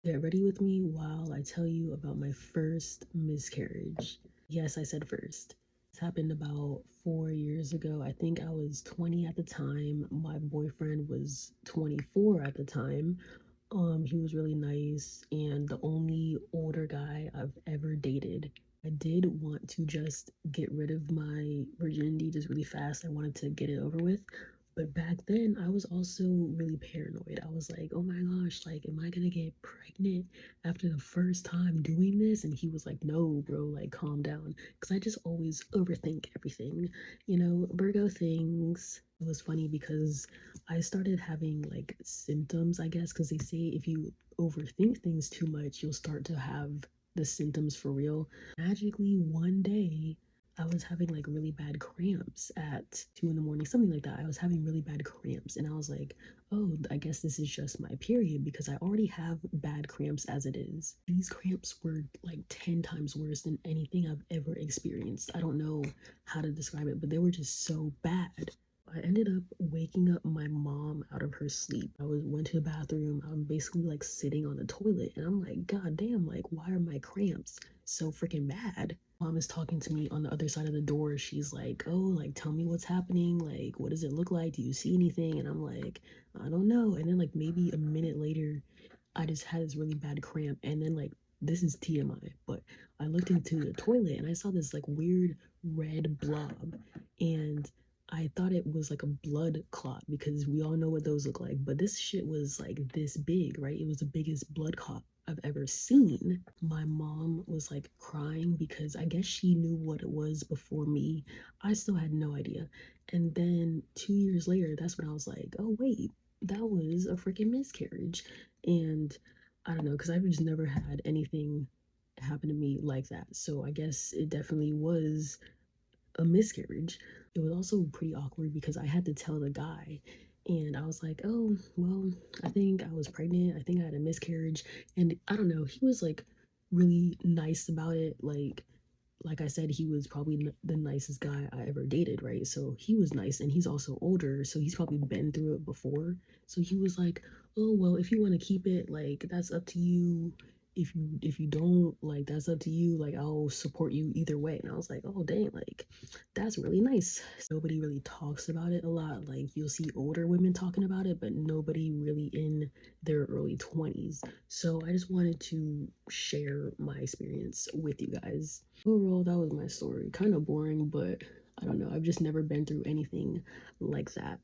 Get ready with me while I tell you about my first miscarriage. Yes, I said first. This happened about 4 years ago. I think I was 20 at the time. My boyfriend was 24 at the time. He was really nice and the only older guy I've ever dated. I did want to just get rid of my virginity just really fast. I wanted to get it over with. But back then, I was also really paranoid. I was like, oh my gosh, like, am I gonna get pregnant after the first time doing this? And he was like, no, bro, like, calm down. Because I just always overthink everything, Virgo things. It was funny because I started having like symptoms, I guess, because they say if you overthink things too much, you'll start to have the symptoms for real. Magically, one day, I was having like really bad cramps at 2 in the morning, something like that. I was having really bad cramps, and I was like, oh, I guess this is just my period because I already have bad cramps as it is. These cramps were like 10 times worse than anything I've ever experienced. I don't know how to describe it, but they were just so bad. I ended up waking up my mom out of her sleep. Went to the bathroom. I'm basically like sitting on the toilet, and I'm like, God damn, like why are my cramps so freaking bad? Mom is talking to me on the other side of the door. She's like, oh, like tell me what's happening. Like, what does it look like? Do you see anything? And I'm like, I don't know. And then like maybe a minute later, I just had this really bad cramp. And then like this is TMI, but I looked into the toilet and I saw this like weird red blob. And I thought it was like a blood clot because we all know what those look like. But this shit was like this big, right? It was the biggest blood clot I've ever seen. My mom was like crying because I guess she knew what it was before me. I still had no idea. And then 2 years later, that's when I was like, oh, wait, that was a freaking miscarriage. And I don't know, because I've just never had anything happen to me like that. So I guess it definitely was a miscarriage. It was also pretty awkward because I had to tell the guy, and I was like, oh, well, I think I was pregnant. I think I had a miscarriage. And I don't know, he was like really nice about it. Like I said, he was probably the nicest guy I ever dated, right? So he was nice, and he's also older, so he's probably been through it before. So he was like, oh, well, if you want to keep it, like that's up to you. If you don't, like that's up to you. Like I'll support you either way. And I was like, oh dang, like that's really nice. Nobody really talks about it a lot. Like you'll see older women talking about it, but nobody really in their early 20s. So I just wanted to share my experience with you guys. Overall, that was my story. Kind of boring, but I don't know. I've just never been through anything like that.